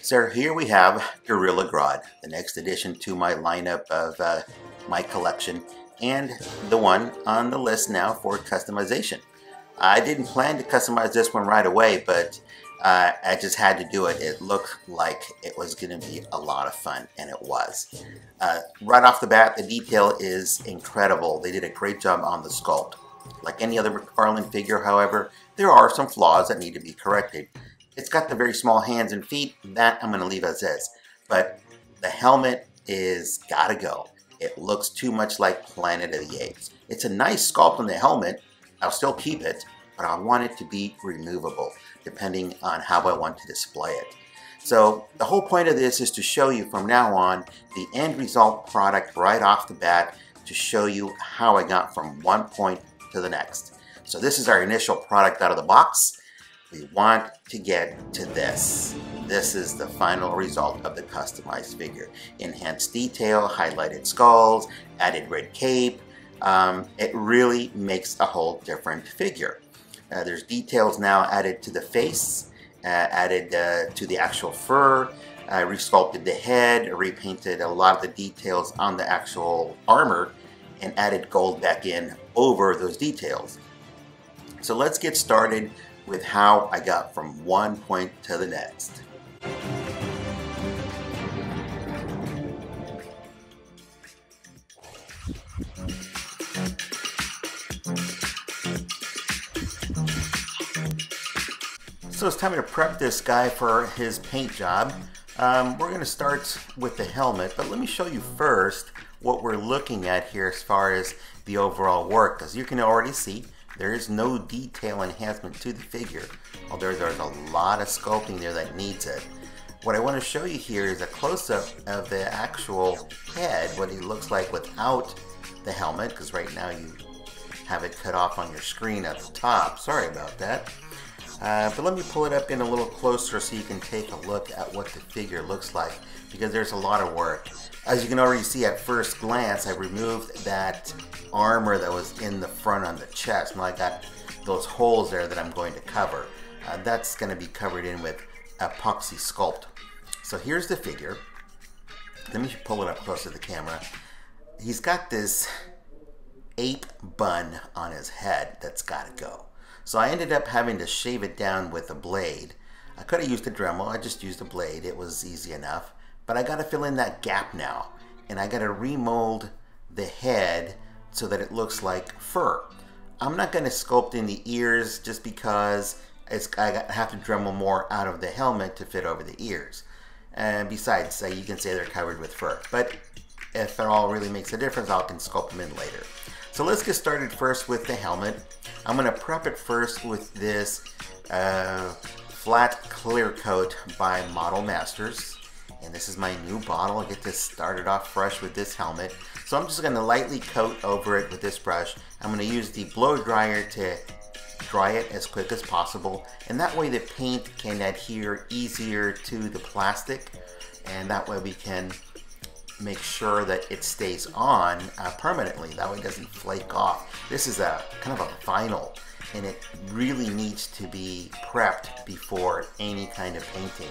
So here we have Gorilla Grodd, the next addition to my lineup of my collection, and the one on the list now for customization. I didn't plan to customize this one right away, but I just had to do it. It looked like it was going to be a lot of fun, and it was. Right off the bat, the detail is incredible. They did a great job on the sculpt. Like any other Mcfarlane figure, however, there are some flaws that need to be corrected. It's got the very small hands and feet. That I'm going to leave as is. But the helmet is gotta go. It looks too much like Planet of the Apes. It's a nice sculpt on the helmet. I'll still keep it, but I want it to be removable, depending on how I want to display it. So the whole point of this is to show you from now on the end result product right off the bat, to show you how I got from one point to the next. So this is our initial product out of the box. We want to get to this. This is the final result of the customized figure. Enhanced detail, highlighted skulls, added red cape. It really makes a whole different figure. There's details now added to the face, added to the actual fur. I resculpted the head, repainted a lot of the details on the actual armor, and added gold back in over those details. So let's get started with how I got from one point to the next. So it's time to prep this guy for his paint job. We're going to start with the helmet, but let me show you first what we're looking at here as far as the overall work. As you can already see, there is no detail enhancement to the figure, although there's a lot of sculpting there that needs it. What I want to show you here is a close-up of the actual head, what he looks like without the helmet, because right now you have it cut off on your screen at the top. Sorry about that. But let me pull it up in a little closer so you can take a look at what the figure looks like, because there's a lot of work. As you can already see at first glance, I removed that armor that was in the front on the chest. Now I got those holes there that I'm going to cover. That's going to be covered in with epoxy sculpt. So here's the figure. Let me pull it up close to the camera. He's got this ape bun on his head that's got to go. So I ended up having to shave it down with a blade. I could have used a Dremel. I just used a blade. It was easy enough. But I got to fill in that gap now. And I got to remold the head so that it looks like fur. I'm not going to sculpt in the ears just because I have to Dremel more out of the helmet to fit over the ears. And besides, you can say they're covered with fur. But if it all really makes a difference, I can sculpt them in later. So let's get started first with the helmet. I'm going to prep it first with this flat clear coat by Model Masters. And this is my new bottle. I get this started off fresh with this helmet. So I'm just going to lightly coat over it with this brush. I'm going to use the blow dryer to dry it as quick as possible. And that way the paint can adhere easier to the plastic. And that way we can make sure that it stays on permanently. That way it doesn't flake off. This is a kind of a vinyl, and it really needs to be prepped before any kind of painting.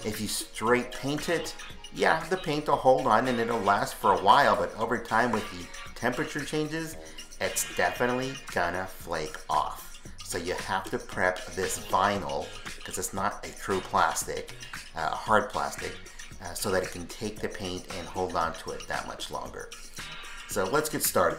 If you straight paint it, yeah, the paint will hold on and it'll last for a while, but over time with the temperature changes, it's definitely gonna flake off. So you have to prep this vinyl, because it's not a true plastic, hard plastic, so that it can take the paint and hold on to it that much longer. So let's get started.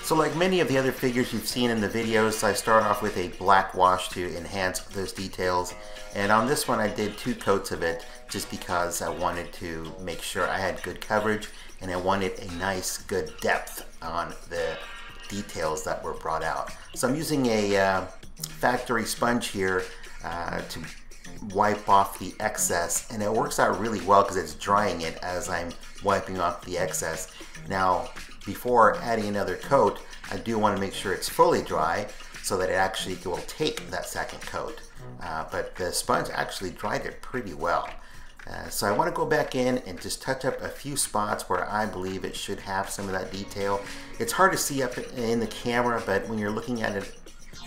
So like many of the other figures you've seen in the videos, I start off with a black wash to enhance those details. And on this one I did 2 coats of it just because I wanted to make sure I had good coverage, and I wanted a nice good depth on the details that were brought out. So I'm using a factory sponge here to wipe off the excess, and it works out really well because it's drying it as I'm wiping off the excess. Now before adding another coat, I do want to make sure it's fully dry so that it actually will take that second coat. But the sponge actually dried it pretty well. So I want to go back in and just touch up a few spots where I believe it should have some of that detail. It's hard to see up in the camera, but when you're looking at it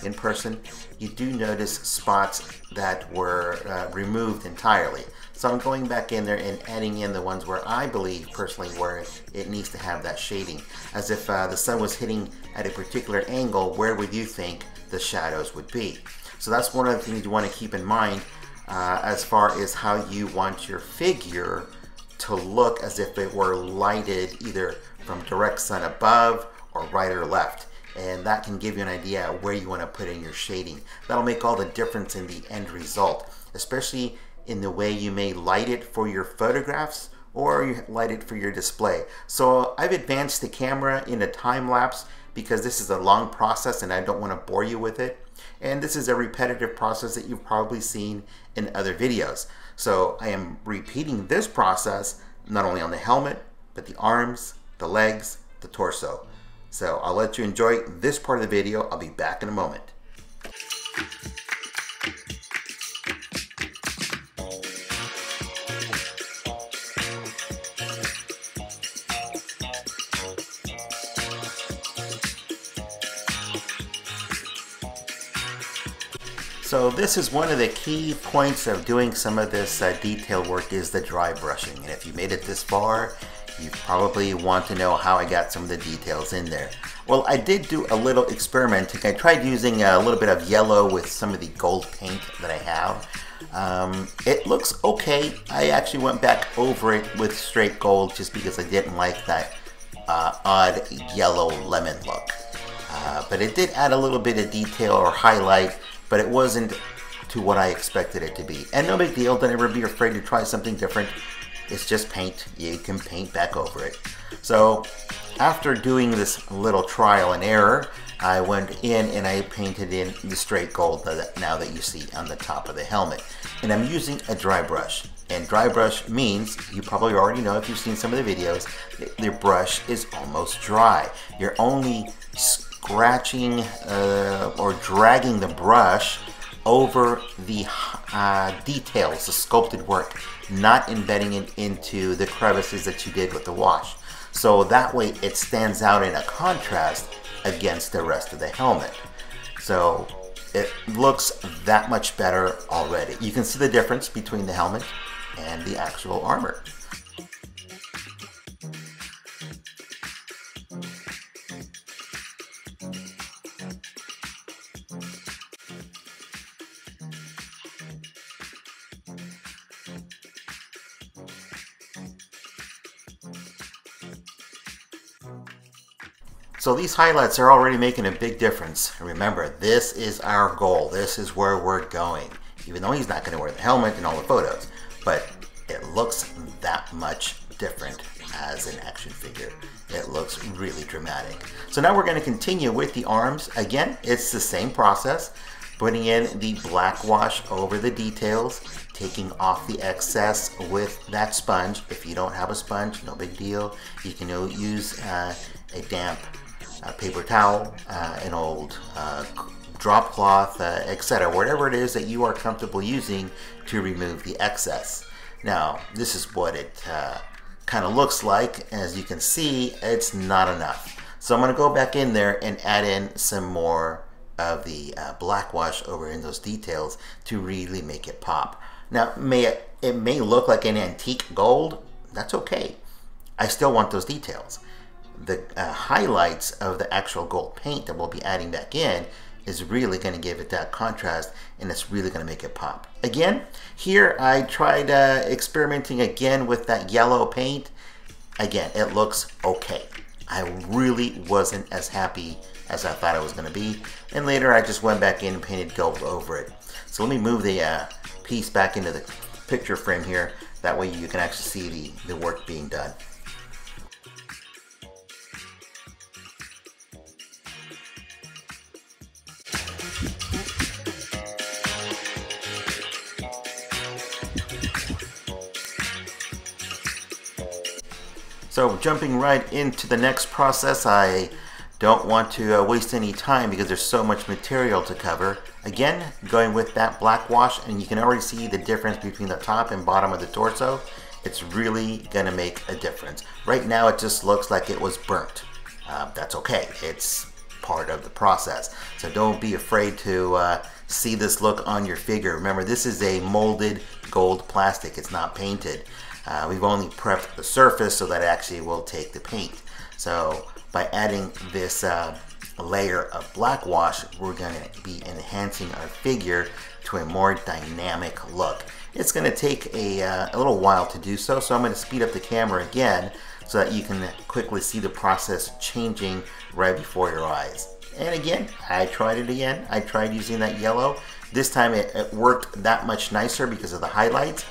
in person, you do notice spots that were removed entirely. So I'm going back in there and adding in the ones where I believe personally where it needs to have that shading. As if the sun was hitting at a particular angle, where would you think the shadows would be? So that's one of the things you want to keep in mind as far as how you want your figure to look as if it were lighted either from direct sun above or right or left. And that can give you an idea where you want to put in your shading. That'll make all the difference in the end result, especially in the way you may light it for your photographs or you light it for your display. So I've advanced the camera in a time lapse because this is a long process and I don't want to bore you with it. And this is a repetitive process that you've probably seen in other videos. So I am repeating this process not only on the helmet, but the arms, the legs, the torso. So I'll let you enjoy this part of the video. I'll be back in a moment. So this is one of the key points of doing some of this detail work is the dry brushing. And if you made it this far, you probably want to know how I got some of the details in there. Well, I did do a little experimenting. I tried using a little bit of yellow with some of the gold paint that I have. It looks okay. I actually went back over it with straight gold just because I didn't like that odd yellow lemon look. But it did add a little bit of detail or highlight, but it wasn't to what I expected it to be. And no big deal, don't ever be afraid to try something different. It's just paint. You can paint back over it. So after doing this little trial and error, I went in and I painted in the straight gold now that you see on the top of the helmet. And I'm using a dry brush. And dry brush means, you probably already know if you've seen some of the videos, the brush is almost dry. You're only scratching or dragging the brush over the details, the sculpted work, not embedding it into the crevices that you did with the wash. So that way it stands out in a contrast against the rest of the helmet. So it looks that much better already. You can see the difference between the helmet and the actual armor. So these highlights are already making a big difference. Remember, this is our goal. This is where we're going. Even though he's not going to wear the helmet in all the photos, but it looks that much different as an action figure. It looks really dramatic. So now we're going to continue with the arms. Again, it's the same process. Putting in the black wash over the details, taking off the excess with that sponge. If you don't have a sponge, no big deal. You can use a damp paper towel, an old drop cloth, etc. Whatever it is that you are comfortable using to remove the excess. Now, this is what it kind of looks like. As you can see, it's not enough. So I'm going to go back in there and add in some more of the black wash over in those details to really make it pop. Now, it may look like an antique gold. That's okay. I still want those details. The highlights of the actual gold paint that we'll be adding back in is really going to give it that contrast, and it's really going to make it pop. Again, here I tried experimenting again with that yellow paint. Again, it looks okay. I really wasn't as happy as I thought it was going to be, and later I just went back in and painted gold over it. So let me move the piece back into the picture frame here. That way you can actually see the work being done. So jumping right into the next process, I Don't want to waste any time because there's so much material to cover. Again, going with that black wash, and you can already see the difference between the top and bottom of the torso. It's really gonna make a difference. Right now it just looks like it was burnt. That's okay, it's part of the process. So don't be afraid to see this look on your figure. Remember, this is a molded gold plastic, it's not painted. We've only prepped the surface so that it actually will take the paint. So by adding this layer of black wash, we're going to be enhancing our figure to a more dynamic look. It's going to take a little while to do so, so I'm going to speed up the camera again so that you can quickly see the process changing right before your eyes. And again, I tried it again. I tried using that yellow. This time it worked that much nicer because of the highlights.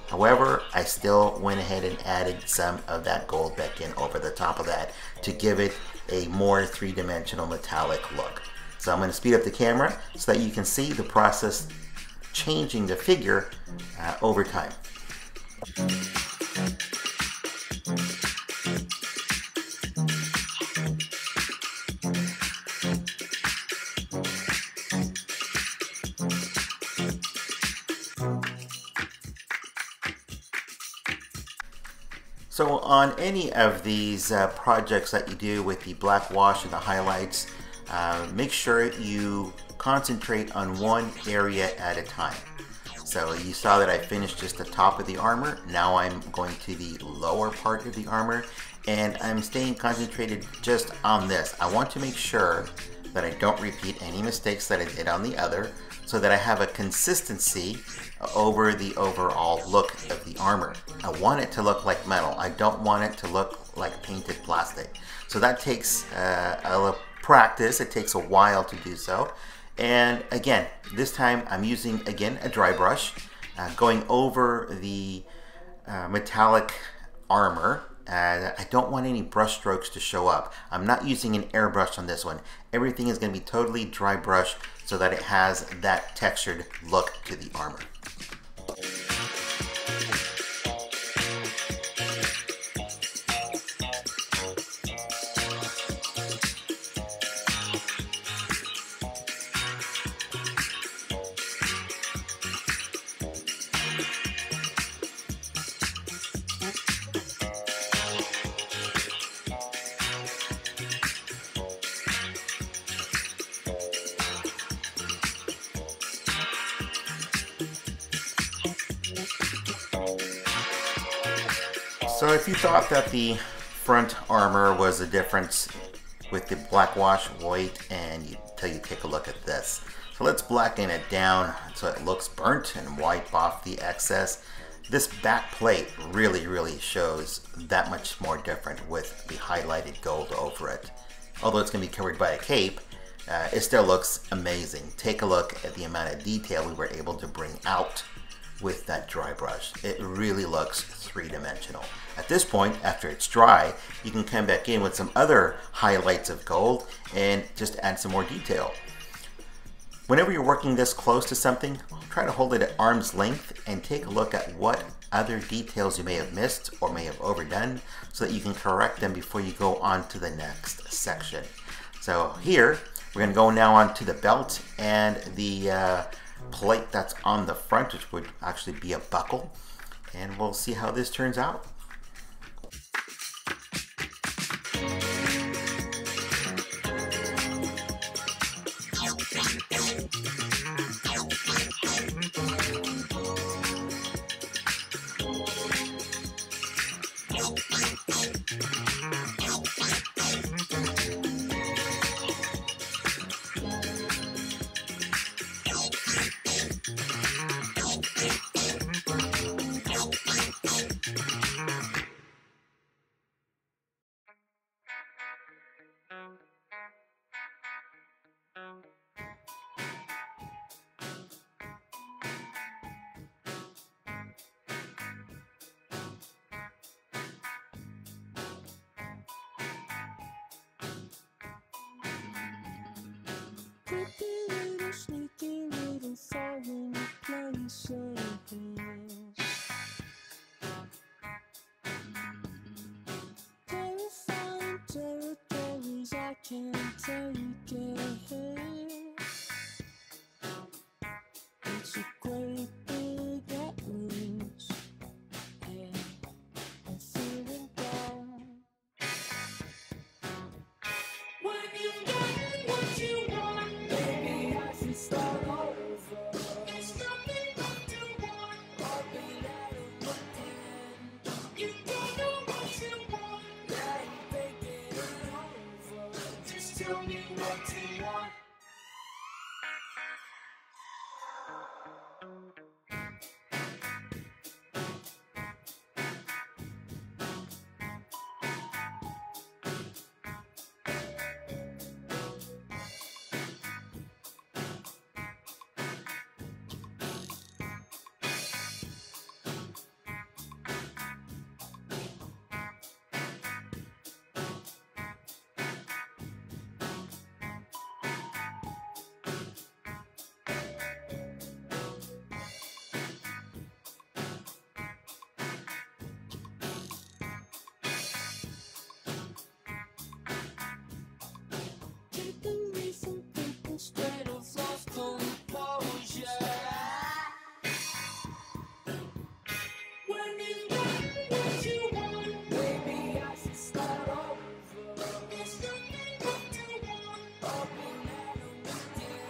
However, I still went ahead and added some of that gold back in over the top of that to give it a more three-dimensional metallic look. So I'm going to speed up the camera so that you can see the process changing the figure over time. So on any of these projects that you do with the black wash and the highlights, make sure you concentrate on one area at a time. So you saw that I finished just the top of the armor. Now I'm going to the lower part of the armor, and I'm staying concentrated just on this. I want to make sure that I don't repeat any mistakes that I did on the other, so that I have a consistency over the overall look of the armor. I want it to look like metal. I don't want it to look like painted plastic. So that takes a little practice. It takes a while to do so. And again, this time I'm using, again, a dry brush, going over the metallic armor. I don't want any brush strokes to show up. I'm not using an airbrush on this one. Everything is going to be totally dry brush so that it has that textured look to the armor. So if you thought that the front armor was a difference with the black wash, wait until you take a look at this. So let's blacken it down so it looks burnt and wipe off the excess. This back plate really shows that much more different with the highlighted gold over it. Although it's going to be covered by a cape, it still looks amazing. Take a look at the amount of detail we were able to bring out with that dry brush. It really looks three-dimensional. At this point, after it's dry, you can come back in with some other highlights of gold and just add some more detail. Whenever you're working this close to something, try to hold it at arm's length and take a look at what other details you may have missed or may have overdone so that you can correct them before you go on to the next section. So here, we're going to go now on to the belt and the plate that's on the front, which would actually be a buckle, and we'll see how this turns out. Sneaky little foreign places. Terrifying territories I I can't take it. It's a great big atlas, and I'm feeling down. When you get what you want, maybe I should start over. There's nothing left to want. I'll be out of my hand. You don't know what you want. I'm thinking it over. Just tell me what you want. Keeping me from thinking straight of lost composure. When you get what you want, maybe I should start over. There's nothing left to want. I'll be out of again.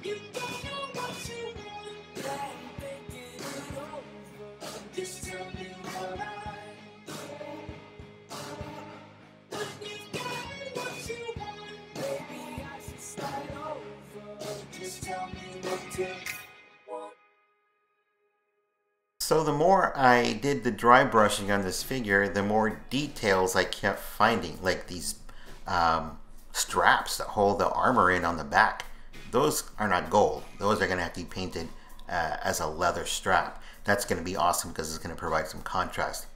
You don't know what you want. I'm thinking it over. Just tell me what I. When you get what you want, maybe I should start over. Just tell me what you want. So the more I did the dry brushing on this figure, the more details I kept finding, like these straps that hold the armor in on the back. Those are not gold. Those are going to have to be painted as a leather strap. That's going to be awesome because it's going to provide some contrast.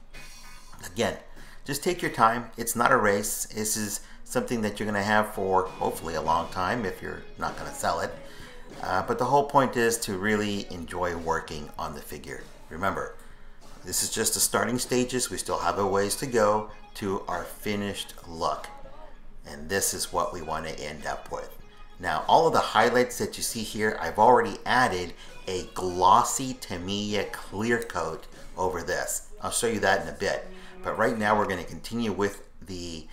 Again, just take your time. It's not a race. This is something that you're going to have for hopefully a long time if you're not going to sell it. But the whole point is to really enjoy working on the figure. Remember, this is just the starting stages. We still have a ways to go to our finished look. And this is what we want to end up with. Now, all of the highlights that you see here, I've already added a glossy Tamiya clear coat over this. I'll show you that in a bit. But right now we're going to continue with the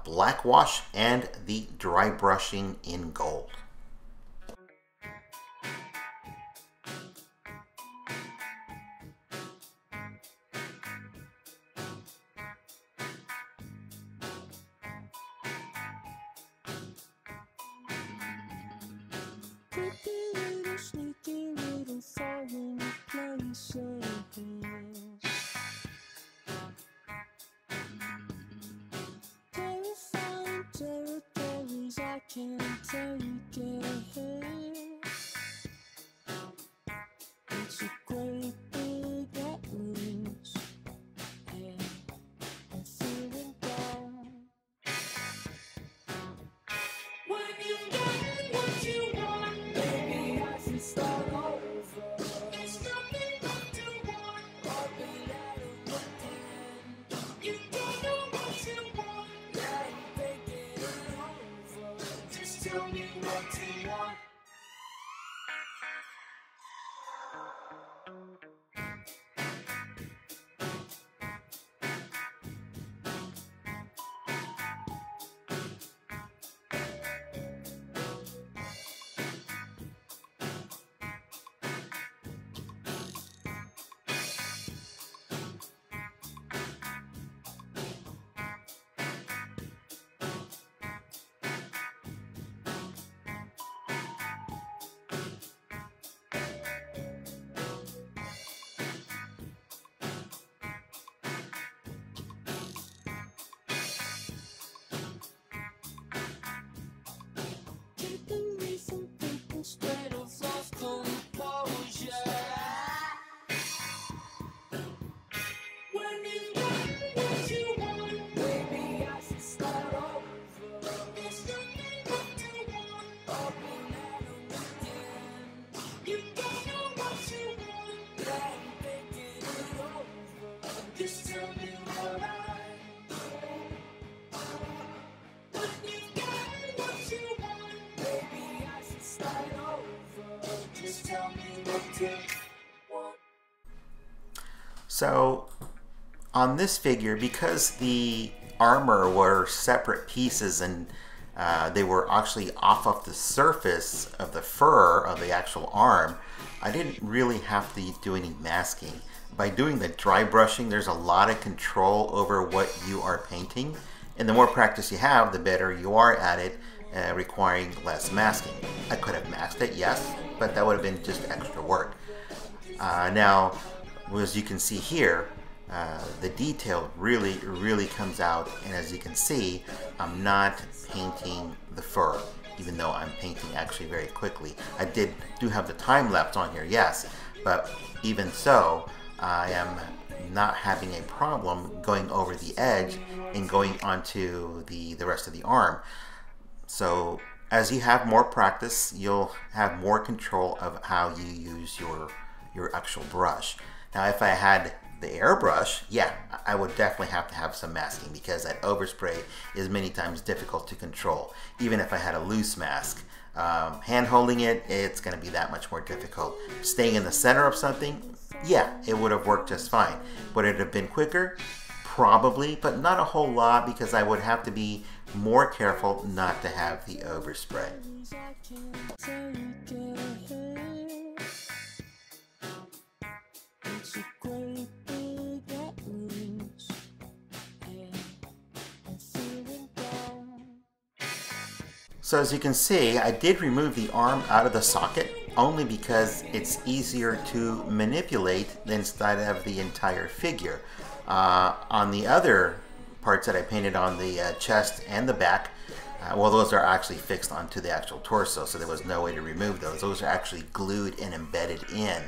black wash and the dry brushing in gold. Creepy little, sneaky little falling places. Terrifying territories, I can't take it. It's a great big atlas, and I'm feeling down. When you get what you want, maybe I should start over. There's nothing left to want. I'll be out of my hand. You don't know what you want. I'm thinking it over. Just tell me what you want. So on this figure, because the armor were separate pieces and they were actually off of the surface of the fur of the actual arm, I didn't really have to do any masking. By doing the dry brushing, there's a lot of control over what you are painting, and the more practice you have, the better you are at it, requiring less masking. I could have masked it, yes, but that would have been just extra work. Now, as you can see here, the detail really comes out, and as you can see, I'm not painting the fur, even though I'm painting actually very quickly. I do have the time lapse on here, yes, but even so, I am not having a problem going over the edge and going onto the rest of the arm. So as you have more practice, you'll have more control of how you use your actual brush. Now, if I had the airbrush, yeah, I would definitely have to have some masking, because that overspray is many times difficult to control. Even if I had a loose mask, hand holding it, it's going to be that much more difficult. Staying in the center of something, yeah, it would have worked just fine. Would it have been quicker? Probably, but not a whole lot, because I would have to be more careful not to have the overspray. So as you can see, I did remove the arm out of the socket only because it's easier to manipulate instead of the entire figure. On the other parts that I painted on the chest and the back, well, those are actually fixed onto the actual torso, so there was no way to remove those. Those are actually glued and embedded in.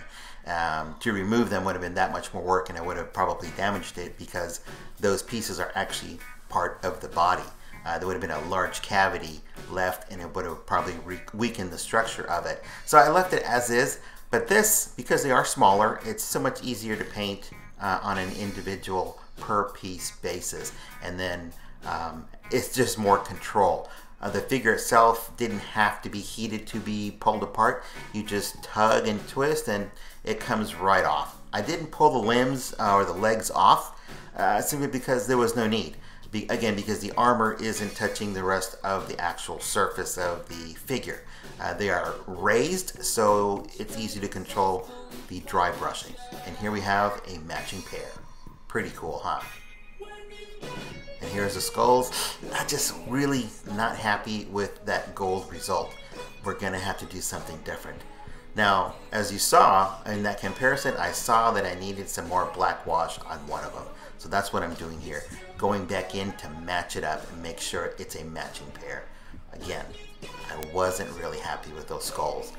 To remove them would have been that much more work, and I would have probably damaged it, because those pieces are actually part of the body. There would have been a large cavity left, and it would have probably weakened the structure of it. So I left it as is, but this, because they are smaller, it's so much easier to paint on an individual per piece basis, and then it's just more control. The figure itself didn't have to be heated to be pulled apart. You just tug and twist and it comes right off. I didn't pull the limbs or the legs off simply because there was no need. Again, because the armor isn't touching the rest of the actual surface of the figure. They are raised, so it's easy to control the dry brushing. And here we have a matching pair. Pretty cool, huh? And here's the skulls. I'm just really not happy with that gold result. We're gonna have to do something different. Now, as you saw in that comparison, I saw that I needed some more black wash on one of them. So that's what I'm doing here. Going back in to match it up and make sure it's a matching pair. Again, I wasn't really happy with those skulls.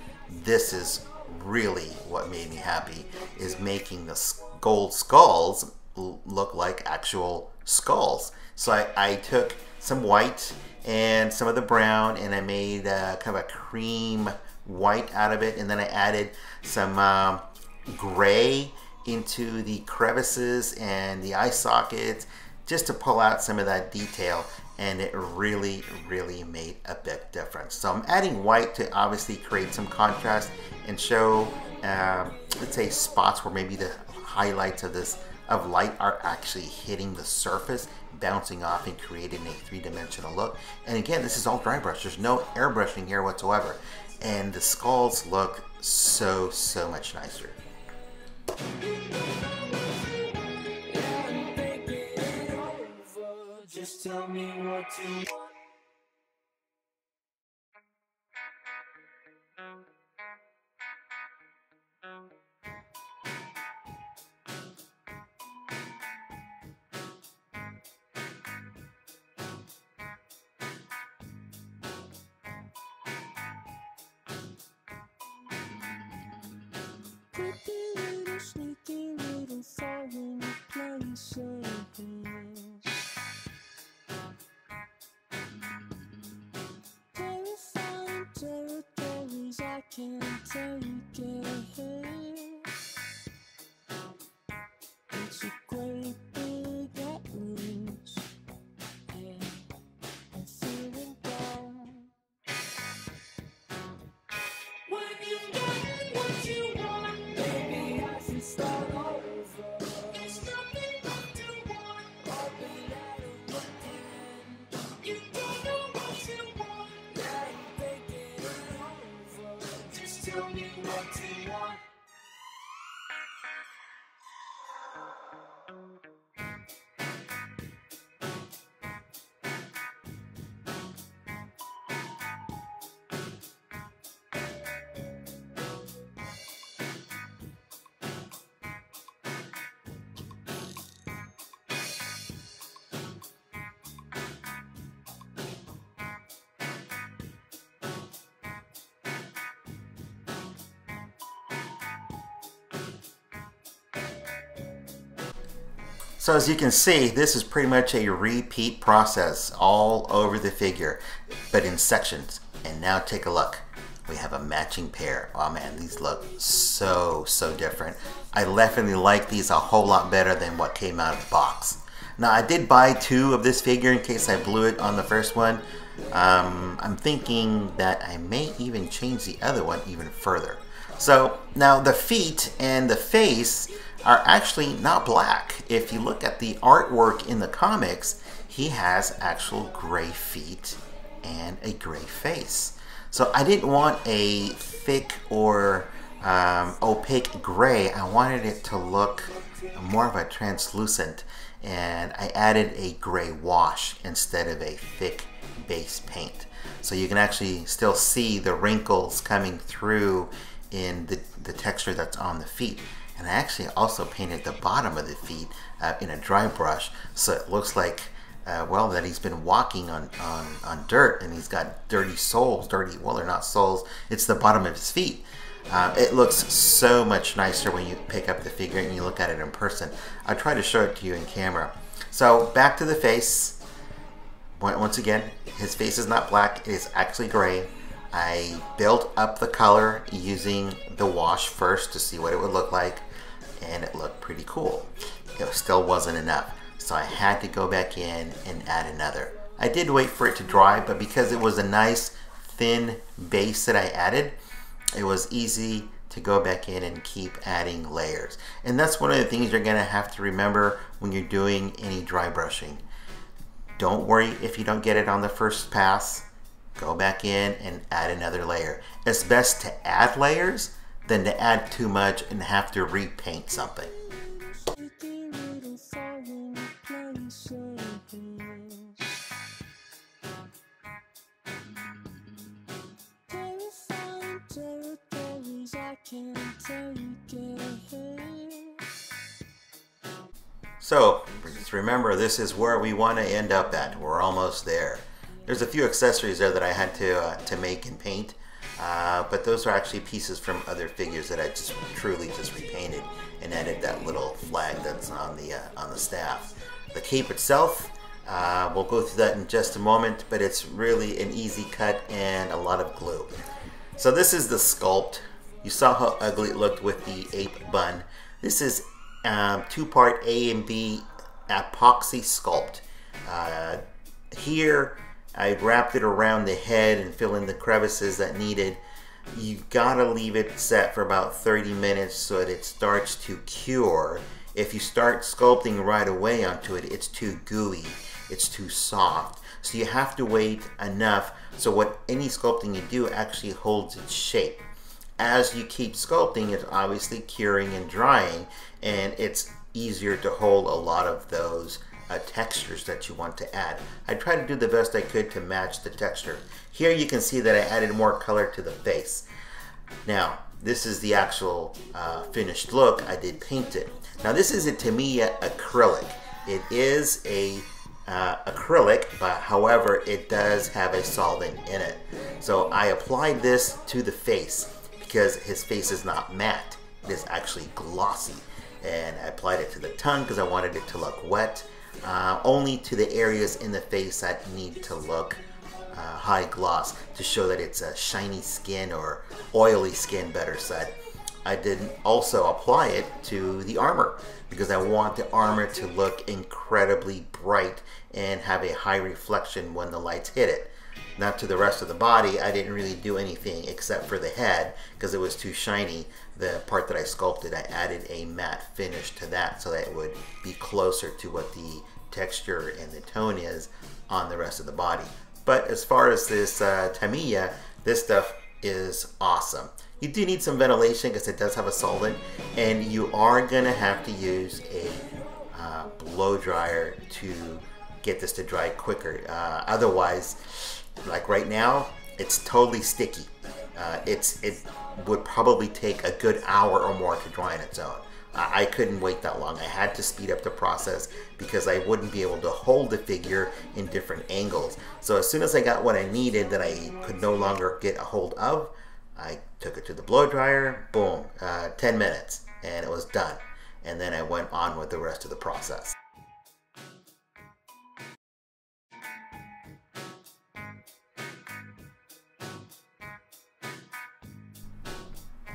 This is really what made me happy, is making the gold skulls look like actual skulls. So I took some white and some of the brown, and I made kind of a cream white out of it, and then I added some gray into the crevices and the eye sockets just to pull out some of that detail, and it really made a big difference. So I'm adding white to obviously create some contrast and show let's say spots where maybe the highlights of light are actually hitting the surface, bouncing off and creating a three-dimensional look. And again, this is all dry brush. There's no airbrushing here whatsoever. And the skulls look so much nicer. Just tell me what you want. Creepy little, sneaky little, falling places. Terrifying territories I can't take it. It's a great big let loose, and I'm feeling down. When you've got what you want, what you want. So as you can see, this is pretty much a repeat process all over the figure, but in sections. And now take a look. We have a matching pair. Oh man, these look so different. I definitely like these a whole lot better than what came out of the box. Now I did buy 2 of this figure in case I blew it on the first one. I'm thinking that I may even change the other one even further. So now the feet and the face are actually not black. If you look at the artwork in the comics, he has actual gray feet and a gray face. So I didn't want a thick or opaque gray. I wanted it to look more of a translucent, and I added a gray wash instead of a thick base paint. So you can actually still see the wrinkles coming through in the texture that's on the feet. And I actually also painted the bottom of the feet in a dry brush, so it looks like, well, that he's been walking on dirt, and he's got dirty soles. Well, they're not soles, it's the bottom of his feet. It looks so much nicer when you pick up the figure and you look at it in person. I'll try to show it to you in camera. So back to the face. Once again, his face is not black, it is actually gray. I built up the color using the wash first to see what it would look like, and it looked pretty cool. It still wasn't enough, so I had to go back in and add another. I did wait for it to dry, but because it was a nice thin base that I added, it was easy to go back in and keep adding layers. And that's one of the things you're gonna have to remember when you're doing any dry brushing. Don't worry if you don't get it on the first pass. Go back in and add another layer. It's best to add layers than to add too much and have to repaint something. So just remember, this is where we want to end up at. We're almost there. There's a few accessories there that I had to make and paint, but those are actually pieces from other figures that I just truly just repainted and added that little flag that's on the staff. The cape itself, we'll go through that in just a moment, but it's really an easy cut and a lot of glue. So this is the sculpt. You saw how ugly it looked with the ape bun. This is 2-part A and B epoxy sculpt. Here I wrapped it around the head and fill in the crevices that needed. You gotta leave it set for about 30 minutes so that it starts to cure. If you start sculpting right away onto it, it's too gooey, it's too soft. So you have to wait enough so any sculpting you do actually holds its shape. As you keep sculpting, it's obviously curing and drying, and it's easier to hold a lot of those textures that you want to add. I tried to do the best I could to match the texture. Here you can see that I added more color to the face. Now, this is the actual finished look. I did paint it. Now this is a Tamiya acrylic. It is a acrylic, but however, it does have a solvent in it. So I applied this to the face because his face is not matte. It is actually glossy. And I applied it to the tongue because I wanted it to look wet. Only to the areas in the face that need to look high gloss to show that it's a shiny skin or oily skin, better said. I did also apply it to the armor because I want the armor to look incredibly bright and have a high reflection when the lights hit it. Not to the rest of the body, I didn't really do anything except for the head because it was too shiny. The part that I sculpted, I added a matte finish to that so that it would be closer to what the texture and the tone is on the rest of the body. But as far as this Tamiya, this stuff is awesome. You do need some ventilation because it does have a solvent, and you are gonna have to use a blow dryer to get this to dry quicker. Otherwise, like right now, it's totally sticky. It would probably take a good hour or more to dry on its own. I couldn't wait that long. I had to speed up the process because I wouldn't be able to hold the figure in different angles. So as soon as I got what I needed that I could no longer get a hold of, I took it to the blow dryer, boom, 10 minutes, and it was done. And then I went on with the rest of the process.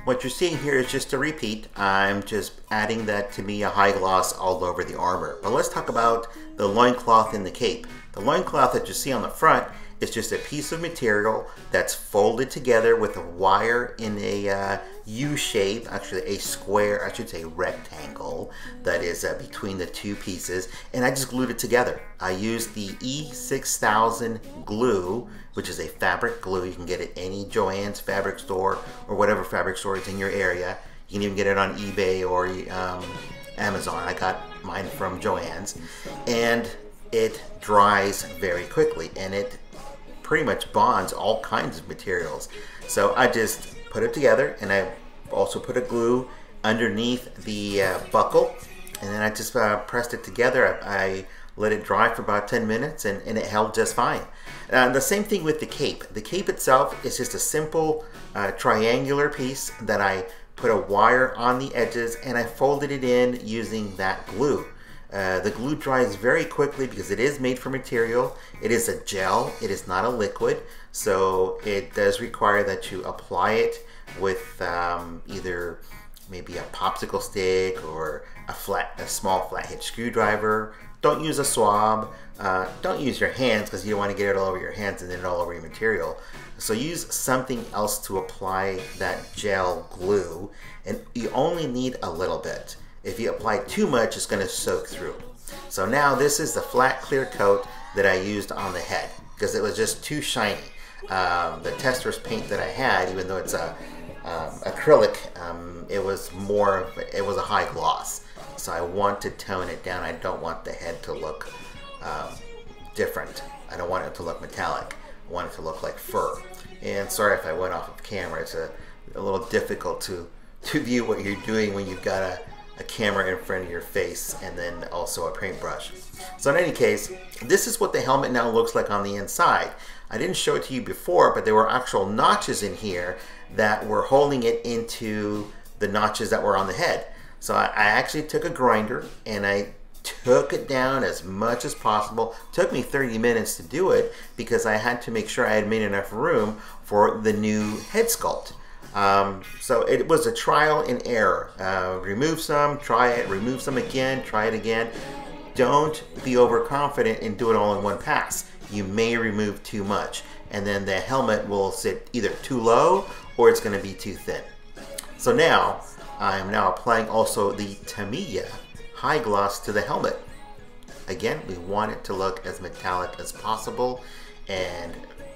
What you're seeing here is just a repeat. I'm just adding that Tamiya high gloss all over the armor. But let's talk about the loincloth and the cape. The loincloth that you see on the front is just a piece of material that's folded together with a wire in a U shape, actually a square, I should say rectangle, that is between the two pieces, and I just glued it together. I used the E6000 glue, which is a fabric glue. You can get it at any Joann's fabric store or whatever fabric store is in your area. You can even get it on eBay or Amazon. I got mine from Joann's, and it dries very quickly, and it pretty much bonds all kinds of materials. So I just put it together, and I also put a glue underneath the buckle, and then I just pressed it together. I let it dry for about 10 minutes, and it held just fine. The same thing with the cape. The cape itself is just a simple triangular piece that I put a wire on the edges, and I folded it in using that glue. The glue dries very quickly because it is made from material. It is a gel, it is not a liquid, so it does require that you apply it with either maybe a popsicle stick or a small flathead screwdriver. Don't use a swab. Don't use your hands because you don't want to get it all over your hands and then all over your material. So use something else to apply that gel glue, and you only need a little bit. If you apply too much, it's going to soak through. So now this is the flat clear coat that I used on the head because it was just too shiny. The tester's paint that I had, even though it's acrylic, it was a high gloss. So I want to tone it down. I don't want the head to look different. I don't want it to look metallic. I want it to look like fur. And sorry if I went off of camera. It's a little difficult to view what you're doing when you've got a camera in front of your face and then also a paintbrush. So in any case, this is what the helmet now looks like on the inside. I didn't show it to you before, but there were actual notches in here that were holding it into the notches that were on the head. So I actually took a grinder and I took it down as much as possible. It took me 30 minutes to do it because I had to make sure I had made enough room for the new head sculpt. So it was a trial and error. Remove some, try it, remove some again, try it again. Don't be overconfident and do it all in one pass. You may remove too much, and then the helmet will sit either too low or it's going to be too thin. So now, I'm now applying also the Tamiya high gloss to the helmet. Again, we want it to look as metallic as possible, and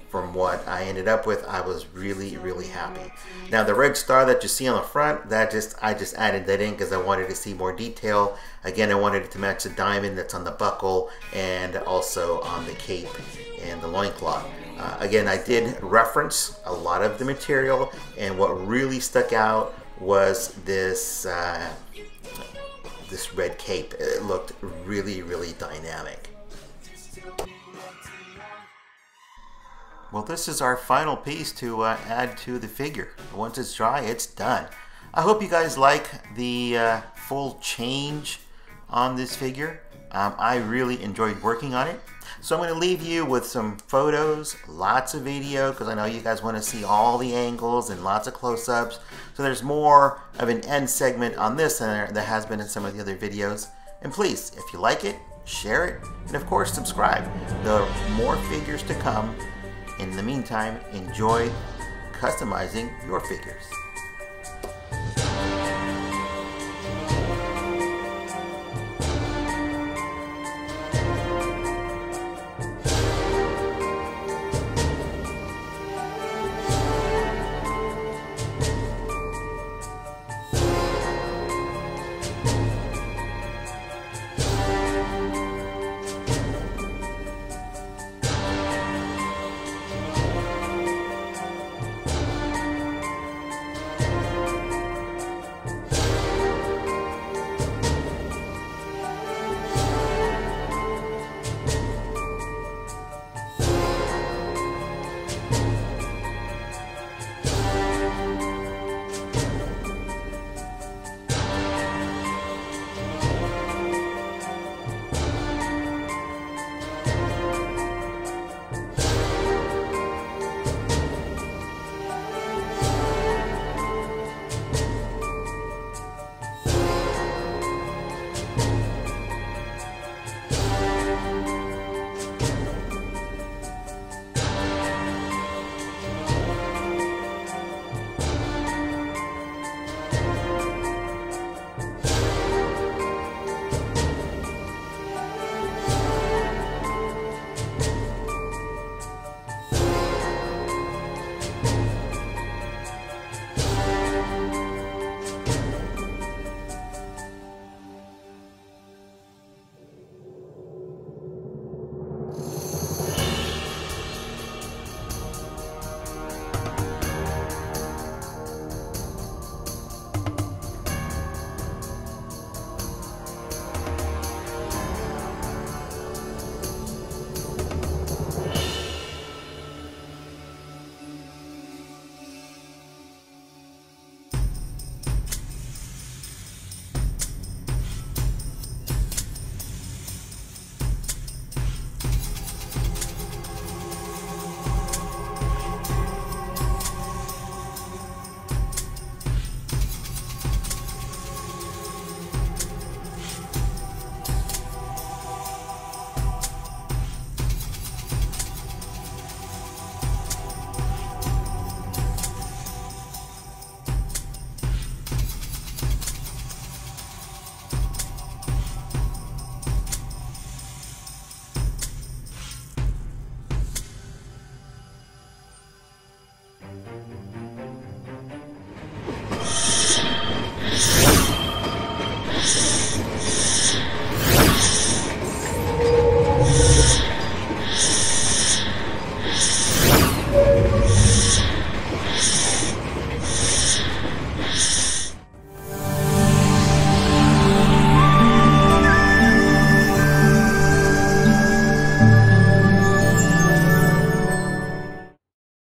from what I ended up with, I was really, really happy. Now the red star that you see on the front, I just added that in because I wanted to see more detail. Again, I wanted it to match the diamond that's on the buckle and also on the cape and the loincloth. Again, I did reference a lot of the material, and what really stuck out was this this red cape. It looked really, really dynamic. Well, this is our final piece to add to the figure. Once it's dry, it's done. I hope you guys like the full change on this figure. I really enjoyed working on it. So I'm going to leave you with some photos, lots of video, because I know you guys want to see all the angles and lots of close-ups. So there's more of an end segment on this than there has been in some of the other videos. And please, if you like it, share it, and of course subscribe. There are more figures to come. In the meantime, enjoy customizing your figures.